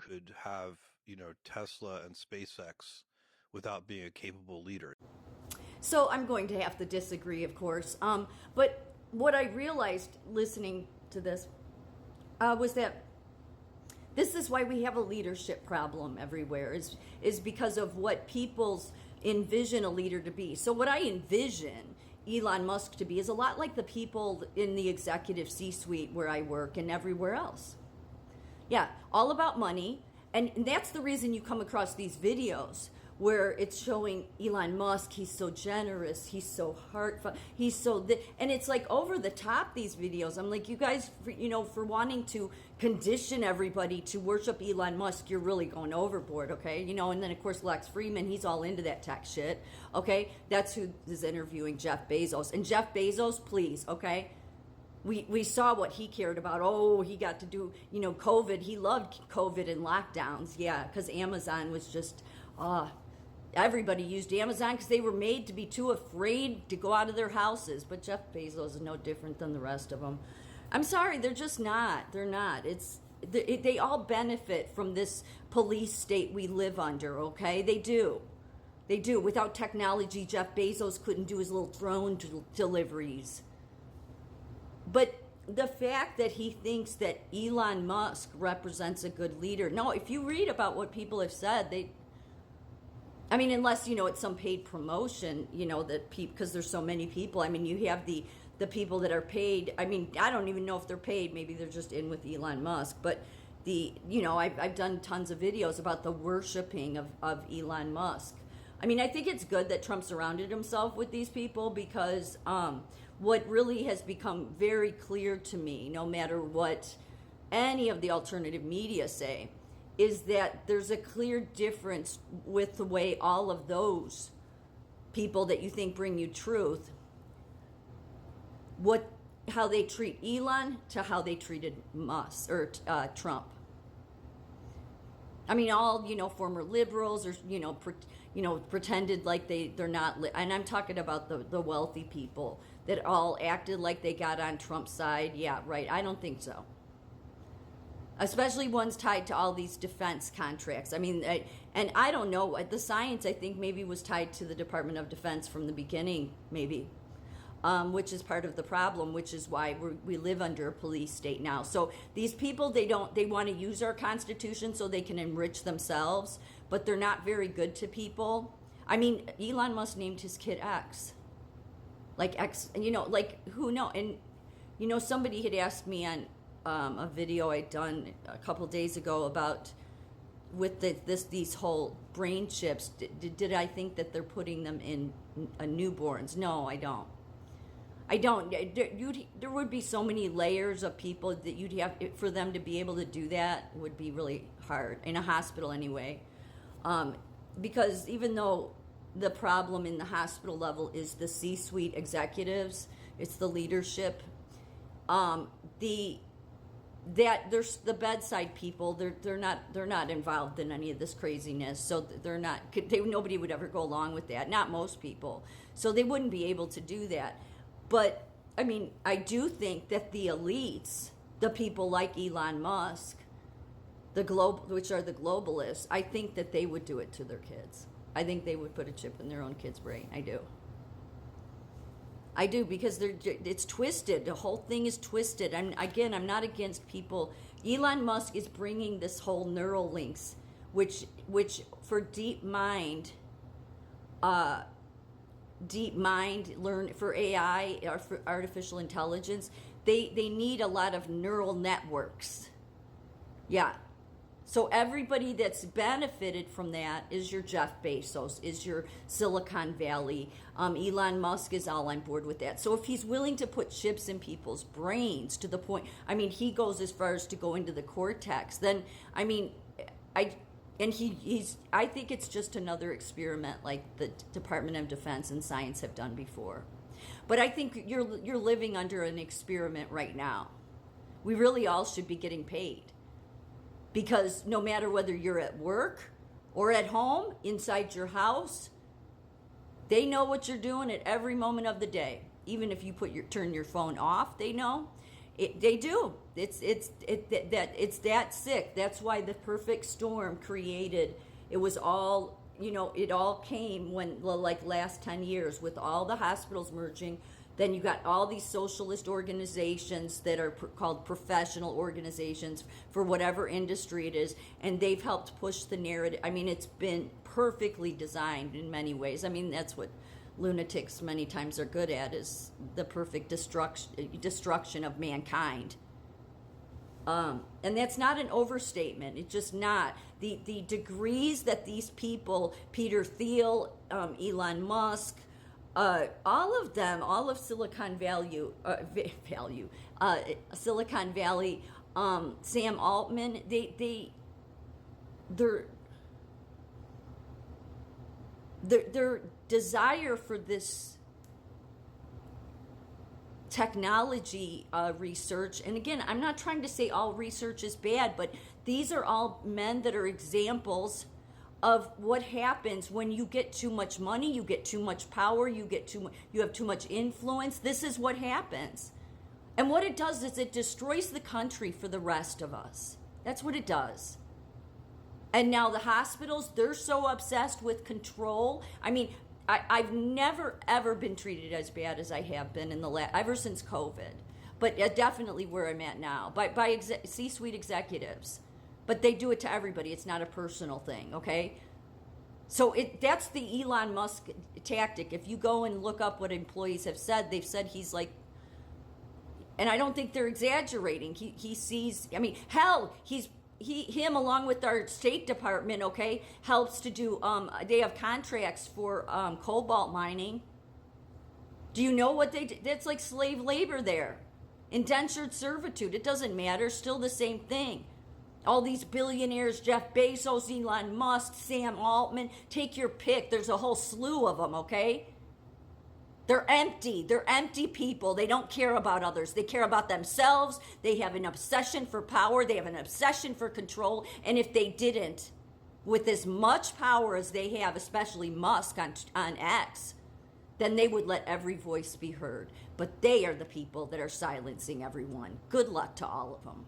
could have, Tesla and SpaceX without being a capable leader. So I'm going to have to disagree, of course. But what I realized listening to this was that this is why we have a leadership problem everywhere, is because of what people's envision a leader to be. So what I envision Elon Musk to be is a lot like the people in the executive C-suite where I work and everywhere else. Yeah, all about money. And that's the reason you come across these videos where it's showing Elon Musk. He's so generous. He's so heartfelt. He's so, and it's like over the top, these videos. I'm like, you guys, for wanting to condition everybody to worship Elon Musk, you're really going overboard, okay? And then of course, Lex Fridman, he's all into that tech shit, okay? That's who is interviewing Jeff Bezos. And Jeff Bezos, please, okay? We saw what he cared about. Oh, he got to do, COVID. He loved COVID and lockdowns. Yeah, because Amazon was just, everybody used Amazon because they were made to be too afraid to go out of their houses. But Jeff Bezos is no different than the rest of them. I'm sorry, they're just not. They're not. They all benefit from this police state we live under, okay? They do. They do. Without technology, Jeff Bezos couldn't do his little drone deliveries. But the fact that he thinks that Elon Musk represents a good leader. No, if you read about what people have said, unless, it's some paid promotion, that because there's so many people. You have the people that are paid. I don't even know if they're paid. Maybe they're just in with Elon Musk. But I've done tons of videos about the worshiping of Elon Musk. I think it's good that Trump surrounded himself with these people because what really has become very clear to me, no matter what any of the alternative media say, is that there's a clear difference with the way all of those people that you think bring you truth, how they treat Elon to how they treated Musk or Trump. All former liberals or pretended like they're not. And I'm talking about the wealthy people that all acted like they got on Trump's side. Yeah, right. I don't think so. Especially ones tied to all these defense contracts. And I don't know. The science, I think, maybe was tied to the Department of Defense from the beginning, maybe. Which is part of the problem, which is why we live under a police state now. So these people, they want to use our Constitution so they can enrich themselves, but they're not very good to people. Elon Musk named his kid X. Like X, who knows? And, somebody had asked me on a video I'd done a couple days ago about with these whole brain chips, did I think that they're putting them in newborns? No, I don't. There would be so many layers of people that you'd have for them to be able to do that would be really hard in a hospital anyway. Because even though the problem in the hospital level is the C-suite executives, it's the leadership. There's the bedside people. They're not involved in any of this craziness, so they're not. Nobody would ever go along with that. Not most people, so they wouldn't be able to do that. But, I do think that the elites, the people like Elon Musk, which are the globalists, I think that they would do it to their kids. I think they would put a chip in their own kid's brain. I do, because it's twisted. The whole thing is twisted. I'm not against people. Elon Musk is bringing this whole neural links, which for deep mind learn for AI or for artificial intelligence, they need a lot of neural networks. Yeah. So everybody that's benefited from that is your Jeff Bezos, is your Silicon Valley. Elon Musk is all on board with that. So if he's willing to put chips in people's brains to the point, he goes as far as to go into the cortex, then I think it's just another experiment like the Department of Defense and science have done before. But I think you're living under an experiment right now. We really all should be getting paid. Because no matter whether you're at work or at home, inside your house, they know what you're doing at every moment of the day. Even if you turn your phone off, they know. They do. It's that sick. That's why the perfect storm created. It was all, it all came when, like, last 10 years with all the hospitals merging. Then you got all these socialist organizations that are called professional organizations for whatever industry it is, and they've helped push the narrative. I mean, it's been perfectly designed in many ways. I mean, that's what lunatics many times are good at, is the perfect destruction of mankind. And that's not an overstatement. It's just not. The degrees that these people, Peter Thiel, Elon Musk, all of them, all of Silicon Valley, Silicon Valley, Sam Altman, their desire for this technology research, and again, I'm not trying to say all research is bad, but these are all men that are examples of what happens when you get too much money, you get too much power, you have too much influence. This is what happens. And what it does is it destroys the country for the rest of us. That's what it does. And now the hospitals, they're so obsessed with control. I mean, I've never, ever been treated as bad as I have been ever since COVID. But definitely where I'm at now, by C-suite executives. But they do it to everybody. It's not a personal thing, okay? So that's the Elon Musk tactic. If you go and look up what employees have said, they've said he's like, and I don't think they're exaggerating. He sees, I mean, hell, him along with our State Department, okay, helps to do, they have contracts for cobalt mining. Do you know what they do? That's like slave labor there. Indentured servitude. It doesn't matter. Still the same thing. All these billionaires, Jeff Bezos, Elon Musk, Sam Altman, take your pick. There's a whole slew of them, okay? They're empty. They're empty people. They don't care about others. They care about themselves. They have an obsession for power. They have an obsession for control. And if they didn't, with as much power as they have, especially Musk on X, then they would let every voice be heard. But they are the people that are silencing everyone. Good luck to all of them.